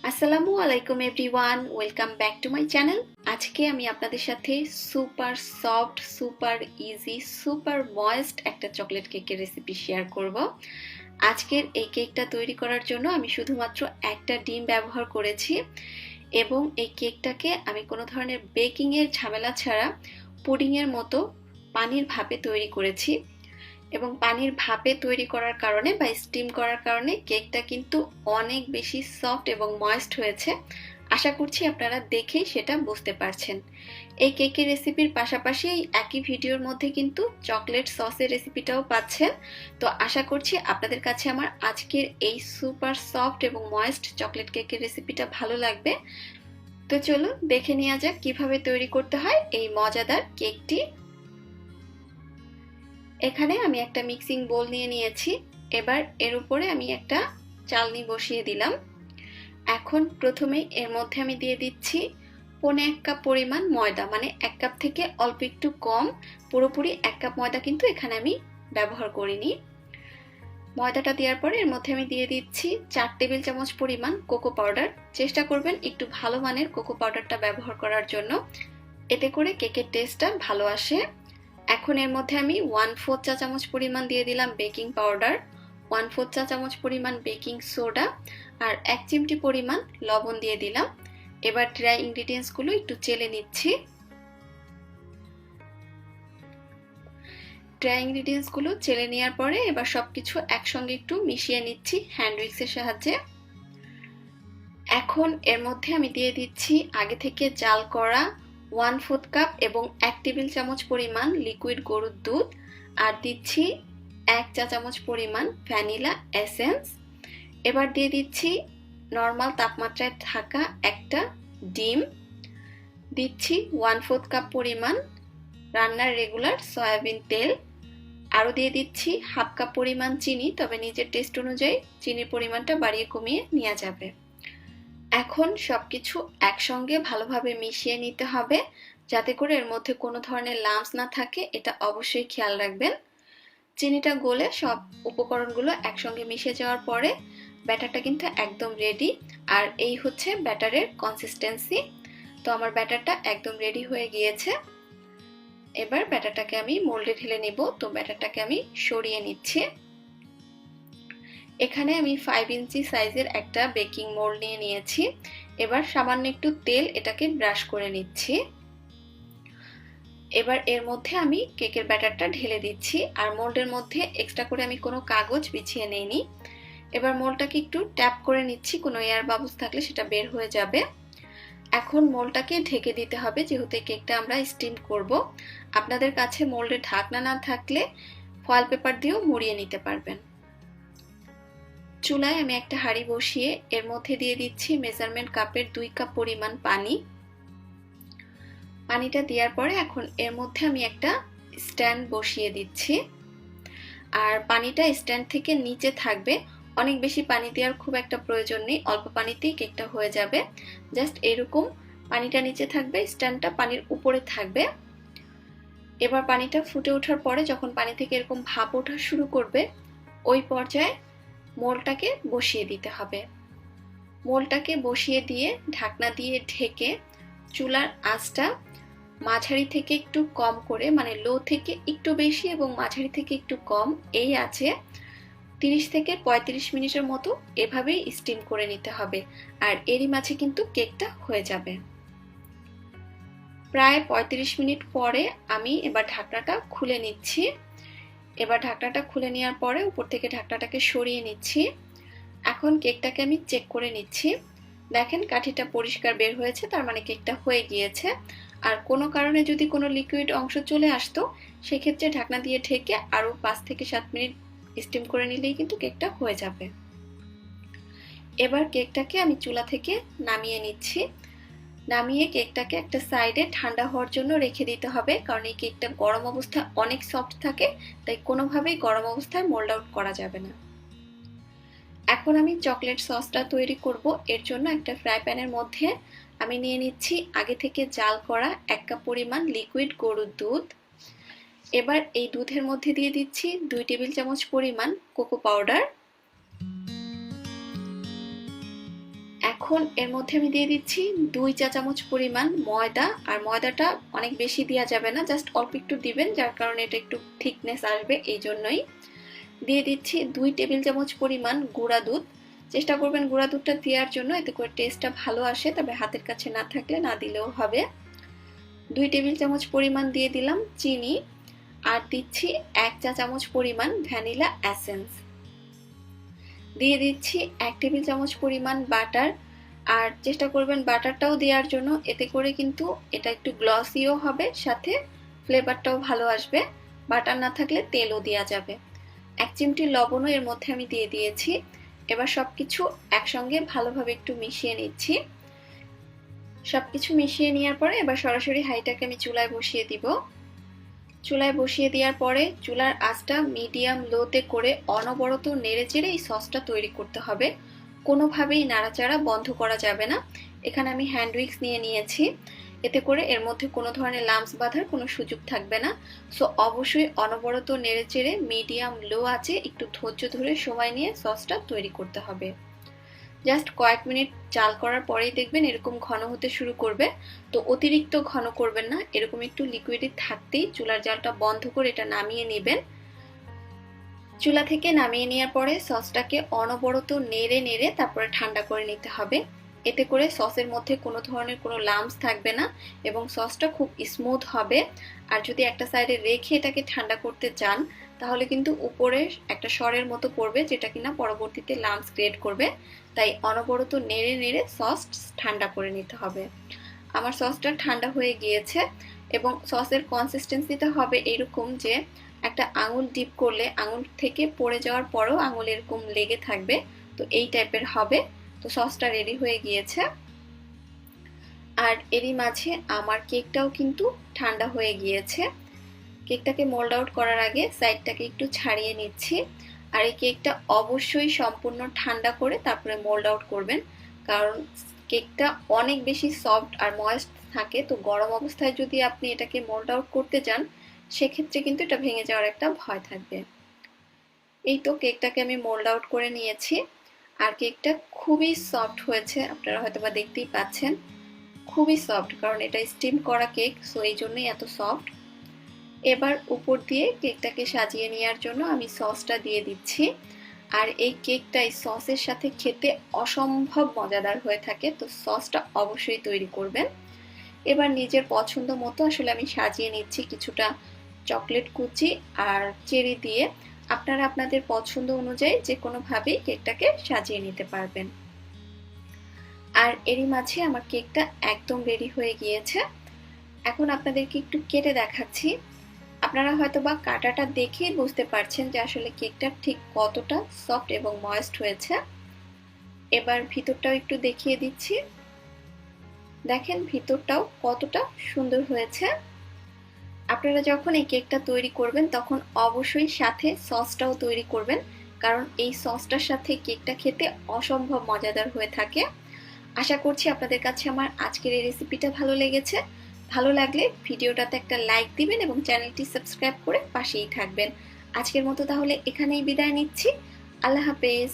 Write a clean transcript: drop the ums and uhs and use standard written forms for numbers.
আসসালামু আলাইকুম everyone, welcome back to my channel. আজকে আমি আপনাদের সাথে super soft, super easy, super moist একটা চকলেট কেকের রেসিপি শেয়ার করব। আজকের এই কেকটা তৈরি করার জন্য আমি শুধুমাত্র একটা ডিম ব্যবহার করেছি এবং এই কেকটাকে আমি কোনো ধরনের বেকিংয়ের ঝামেলা ছাড়া পুডিংয়ের মতো পানির ভাপে তৈরি করেছি। এবং পানির ভাপে তৈরি করার কারণে বা স্টিম করার কারণে কেকটা কিন্তু অনেক বেশি সফট এবং ময়েস্ট হয়েছে। আশা করছি আপনারা দেখেই সেটা বুঝতে পারছেন। এই কেকের রেসিপির পাশাপাশি এই একই ভিডিওর মধ্যে কিন্তু চকলেট সসের রেসিপিটাও পাচ্ছেন। তো আশা করছি আপনাদের কাছে আমার আজকের এই সুপার সফট এবং ময়েস্ট চকলেট কেকের রেসিপিটা ভালো লাগবে। তো চলুন দেখে নেওয়া যাক কিভাবে তৈরি করতে হয় এই মজাদার কেকটি। এখানে আমি একটা মিক্সিং বোল নিয়ে নিয়েছি। এবার এর উপরে আমি একটা চালনি বসিয়ে দিলাম। এখন প্রথমেই এর মধ্যে আমি দিয়ে দিচ্ছি 1.5 কাপ পরিমাণ ময়দা, মানে 1 কাপ থেকে অল্প একটু কম, পুরোপুরি 1 কাপ ময়দা কিন্তু এখানে আমি ব্যবহার করিনি। ময়দাটা দেওয়ার পরে এর মধ্যে আমি দিয়ে দিচ্ছি 4 টেবিল চামচ পরিমাণ কোকো পাউডার। চেষ্টা করবেন একটু ভালো মানের কোকো পাউডারটা ব্যবহার করার জন্য, এতে করে কেকের টেস্টটা ভালো আসে। এখন এর মধ্যে আমি 1/4 চা চামচ পরিমাণ দিয়ে দিলাম বেকিং পাউডার, 1/4 চা চামচ পরিমাণ বেকিং সোডা আর 1 চিমটি পরিমাণ লবণ দিয়ে দিলাম। এবার ড্রাই ইনগ্রিডিয়েন্টসগুলো একটু চেলে নিচ্ছি। ড্রাই ইনগ্রিডিয়েন্টসগুলো চেলে নেওয়ার পরে এবার সবকিছু একসঙ্গে একটু মিশিয়ে নিচ্ছি হ্যান্ড উইক্সের সাহায্যে। এখন এর মধ্যে আমি দিয়ে দিচ্ছি আগে থেকে জাল করা 1/4 কাপ এবং 1 টেবিল চামচ পরিমাণ লিকুইড গরুর দুধ, আর দিচ্ছি 1 চা চামচ পরিমাণ ভ্যানিলা এসেন্স। এবার দিয়ে দিচ্ছি নর্মাল তাপমাত্রায় থাকা একটা ডিম, দিচ্ছি 1/4 কাপ পরিমাণ রান্নার রেগুলার সয়াবিন তেল, আরও দিয়ে দিচ্ছি 1/2 কাপ পরিমাণ চিনি, তবে নিজের টেস্ট অনুযায়ী চিনির পরিমাণটা বাড়িয়ে কমিয়ে নেওয়া যাবে। এখন সবকিছু একসঙ্গে ভালোভাবে মিশিয়ে নিতে হবে যাতে করে এর মধ্যে কোনো ধরনের লাম্পস না থাকে, এটা অবশ্যই খেয়াল রাখবেন। চিনিটা গলে সব উপকরণগুলো একসঙ্গে মিশে যাওয়ার পরে ব্যাটারটা কিন্তু একদম রেডি। আর এই হচ্ছে ব্যাটারের কনসিস্টেন্সি। তো আমার ব্যাটারটা একদম রেডি হয়ে গিয়েছে। এবার ব্যাটারটাকে আমি মোল্ডে ঢেলে নেব। তো ব্যাটারটাকে আমি সরিয়ে নিচ্ছি। এখানে আমি 5 ইঞ্চি সাইজের একটা বেকিং মোল্ড নিয়ে নিয়েছি। এবার সামান্য একটু তেল এটাকে ব্রাশ করে নিচ্ছি। এবার এর মধ্যে আমি কেকের ব্যাটারটা ঢেলে দিচ্ছি, আর মোল্ডের মধ্যে এক্সট্রা করে আমি কোনো কাগজ বিছিয়ে নেইনি। এবার মোল্ডটাকে একটু ট্যাপ করে নিচ্ছি, কোনো এয়ার বাবলস থাকলে সেটা বের হয়ে যাবে। এখন মোল্ডটাকে ঢেকে দিতে হবে যেহেতু কেকটা আমরা স্টিম করব। আপনাদের কাছে মোল্ডের ঢাকনা না থাকলে ফয়েল পেপার দিয়েও মুড়িয়ে নিতে পারবেন। চুলায় আমি একটা হাঁড়ি বসিয়ে এর মধ্যে দিয়ে দিচ্ছি মেজারমেন্ট কাপের 2 কাপ পরিমাণ পানি। পানিটা দেওয়ার পরে এখন এর মধ্যে আমি একটা স্ট্যান্ড বসিয়ে দিচ্ছি, আর পানিটা স্ট্যান্ড থেকে নিচে থাকবে। অনেক বেশি পানি দেওয়ার খুব একটা প্রয়োজন নেই, অল্প পানিতেই কেকটা হয়ে যাবে। জাস্ট এরকম পানিটা নিচে থাকবে, স্ট্যান্ডটা পানির উপরে থাকবে। এবার পানিটা ফুটে ওঠার পরে যখন পানি থেকে এরকম ভাপ ওঠা শুরু করবে, ওই পর্যায়ে মোল্ডটাকে বসিয়ে দিতে হবে। মোল্ডটাকে বসিয়ে দিয়ে ঢাকনা দিয়ে ঢেকে চুলার আঁচটা মাঝারি থেকে একটু কম করে, মানে লো থেকে একটু বেশি এবং মাঝারি থেকে একটু কম, এই আছে 30 থেকে 35 মিনিটের মতো এভাবেই স্টিম করে নিতে হবে। আর এরই মাঝে কিন্তু কেকটা হয়ে যাবে। প্রায় 35 মিনিট পরে আমি এবার ঢাকনাটা খুলে নিচ্ছি। এবার ঢাকনাটা খুলে নেওয়ার পরে উপর থেকে ঢাকনাটাকে সরিয়ে নিচ্ছি। এখন কেকটাকে আমি চেক করে নিচ্ছি। দেখেন কাঠিটা পরিষ্কার বের হয়েছে, তার মানে কেকটা হয়ে গিয়েছে। আর কোনো কারণে যদি কোনো লিকুইড অংশ চলে আসতো, সেক্ষেত্রে ঢাকনা দিয়ে ঢেকে আরও 5 থেকে 7 মিনিট স্টিম করে নিলেই কিন্তু কেকটা হয়ে যাবে। এবার কেকটাকে আমি চুলা থেকে নামিয়ে নিচ্ছি। নামিয়ে কেকটাকে একটা সাইডে ঠান্ডা হওয়ার জন্য রেখে দিতে হবে, কারণ এই কেকটা গরম অবস্থায় অনেক সফট থাকে, তাই কোনোভাবেই গরম অবস্থায় মোল্ড আউট করা যাবে না। এখন আমি চকলেট সসটা তৈরি করব। এর জন্য একটা ফ্রাই প্যানের মধ্যে আমি নিয়ে নিচ্ছি আগে থেকে জাল করা 1 কাপ পরিমাণ লিকুইড গরুর দুধ। এবার এই দুধের মধ্যে দিয়ে দিচ্ছি 2 টেবিল চামচ পরিমাণ কোকো পাউডার। এখন এর মধ্যে আমি দিয়ে দিচ্ছি 2 চা চামচ পরিমাণ ময়দা। আর ময়দাটা অনেক বেশি দেওয়া যাবে না, জাস্ট অল্প একটু দিবেন, যার কারণে এটা একটু থিকনেস আসবে, এই জন্যই। দিয়ে দিচ্ছি 2 টেবিল চামচ পরিমাণ গুঁড়া দুধ। চেষ্টা করবেন গুঁড়া দুধটা দেওয়ার জন্য, এতে করে টেস্টটা ভালো আসে, তবে হাতের কাছে না থাকলে না দিলেও হবে। 2 টেবিল চামচ পরিমাণ দিয়ে দিলাম চিনি। আর দিচ্ছি 1 চা চামচ পরিমাণ ভ্যানিলা এসেন্স। দিয়ে দিচ্ছি 1 টেবিল চামচ পরিমাণ বাটার। আর চেষ্টা করবেন বাটারটাও দেওয়ার জন্য, এতে করে কিন্তু এটা একটু গ্লসিও হবে, সাথে ফ্লেভারটাও ভালো আসবে। বাটার না থাকলে তেলও দেওয়া যাবে। 1 চিমটি লবণও এর মধ্যে আমি দিয়ে দিয়েছি। এবার সবকিছু একসঙ্গে ভালোভাবে একটু মিশিয়ে নিচ্ছি। সবকিছু মিশিয়ে নেওয়ার পরে এবার সরাসরি হাঁড়িটাকে আমি চুলায় বসিয়ে দিব। চুলায় বসিয়ে দেওয়ার পরে চুলার আঁচটা মিডিয়াম লোতে করে অনবরত নেড়েচেড়ে এই সসটা তৈরি করতে হবে। কোনোভাবেই নাড়াচাড়া বন্ধ করা যাবে না। এখানে আমি হ্যান্ড উইক্স নিয়ে নিয়েছি, এতে করে এর মধ্যে কোনো ধরনের লাম্পস বাঁধার কোনো সুযোগ থাকবে না। সো অবশ্যই অনবরত নেড়েচেড়ে মিডিয়াম লো আঁচে একটু ধৈর্য ধরে সময় নিয়ে সসটা তৈরি করতে হবে। জাস্ট কয়েক মিনিট জাল করার পরেই দেখবেন এরকম ঘন হতে শুরু করবে। তো অতিরিক্ত ঘন করবেন না, এরকম একটু লিকুইডে থাকতেই চুলার জালটা বন্ধ করে এটা নামিয়ে নেবেন। চুলা থেকে নামিয়ে নেওয়ার পরে সসটাকে অনবরত নেড়ে নেড়ে তারপরে ঠান্ডা করে নিতে হবে। এতে করে সসের মধ্যে কোনো ধরনের কোনো লাম্পস থাকবে না এবং সসটা খুব স্মুথ হবে। আর যদি একটা সাইডে রেখে এটাকে ঠান্ডা করতে চান, তাহলে কিন্তু উপরে একটা সরের মতো পড়বে, যেটা কিনা পরবর্তীতে লাম্পস ক্রিয়েট করবে। তাই অনবরত নেড়ে নেড়ে সস ঠান্ডা করে নিতে হবে। আমার সসটা ঠান্ডা হয়ে গিয়েছে এবং সসের কনসিস্টেন্সিটা হবে এরকম যে একটা আঙুল ডিপ করলে আঙুল থেকে পড়ে যাওয়ার পরেও আঙুল এরকম লেগে থাকবে। তো এই টাইপের হবে। তো সসটা রেডি হয়ে গিয়েছে। আর এরই মাঝে আমার কেকটাও কিন্তু ঠান্ডা হয়ে গিয়েছে। কেকটাকে মোল্ড আউট করার আগে সাইডটাকে একটু ছাড়িয়ে নিচ্ছি। আর এই কেকটা অবশ্যই সম্পূর্ণ ঠান্ডা করে তারপরে মোল্ড আউট করবেন, কারণ কেকটা অনেক বেশি সফট আর ময়েস্ট থাকে। তো গরম অবস্থায় যদি আপনি এটাকে মোল্ড আউট করতে চান, সেক্ষেত্রে কিন্তু এটা ভেঙে যাওয়ার একটা ভয় থাকবে। এই তো কেকটাকে আমি মোল্ড আউট করে নিয়েছি। আর কেকটা খুবই সফট হয়েছে, আপনারা হয়তোবা দেখতেই পাচ্ছেন, খুবই সফট, কারণ এটা স্টিম করা কেক, সো এই জন্যই এত সফট। এবার উপর দিয়ে কেকটাকে সাজিয়ে নেওয়ার জন্য আমি সসটা দিয়ে দিচ্ছি। আর এই কেকটা এই সসের সাথে খেতে অসম্ভব মজাদার হয়ে থাকে। তো সসটা অবশ্যই তৈরি করবেন। এবার নিজের পছন্দ মতো আসলে আমি সাজিয়ে নিচ্ছি কিছুটা চকলেট কুচি আর চেরি দিয়ে। আপনারা আপনাদের পছন্দ অনুযায়ী যে কোনোভাবেই কেকটাকে সাজিয়ে নিতে পারবেন। আর এরই মাঝে আমার কেকটা একদম রেডি হয়ে গিয়েছে। এখন আপনাদেরকে একটু কেটে দেখাচ্ছি। আপনারা হয়তোবা কাটাটা দেখেই বুঝতে পারছেন যে আসলে কেকটা ঠিক কতটা সফট এবং ময়েস্ট হয়েছে। এবার ভিতরটাও একটু দেখিয়ে দিচ্ছি। দেখেন ভিতরটাও কতটা সুন্দর হয়েছে। আপনারা যখন এই কেকটা তৈরি করবেন তখন অবশ্যই সাথে সসটাও তৈরি করবেন, কারণ এই সসটার সাথে কেকটা খেতে অসম্ভব মজাদার হয়ে থাকে। আশা করছি আপনাদের কাছে আমার আজকের এই রেসিপিটা ভালো লেগেছে। ভালো লাগলে ভিডিওটাতে একটা লাইক দিবেন এবং চ্যানেলটি সাবস্ক্রাইব করে পাশেই থাকবেন। আজকের মতো তাহলে এখানেই বিদায় নিচ্ছি। আল্লাহ হাফেজ।